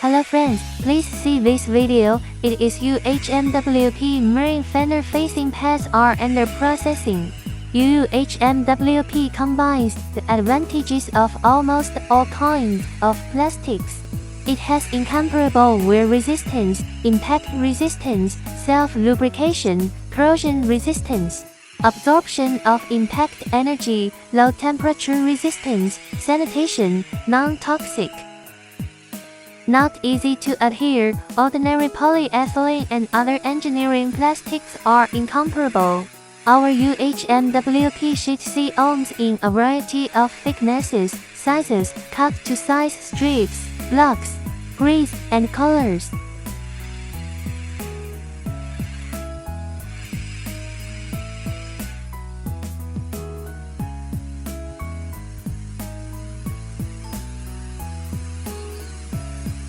Hello friends, please see this video. It is UHMWPE marine fender facing pads are under processing. UHMWPE combines the advantages of almost all kinds of plastics. It has incomparable wear resistance, impact resistance, self-lubrication, corrosion resistance, absorption of impact energy, low temperature resistance, sanitation, non-toxic. Not easy to adhere, ordinary polyethylene and other engineering plastics are incomparable. Our UHMWPE sheet comes in a variety of thicknesses, sizes, cut to size strips, blocks, grids, and colors.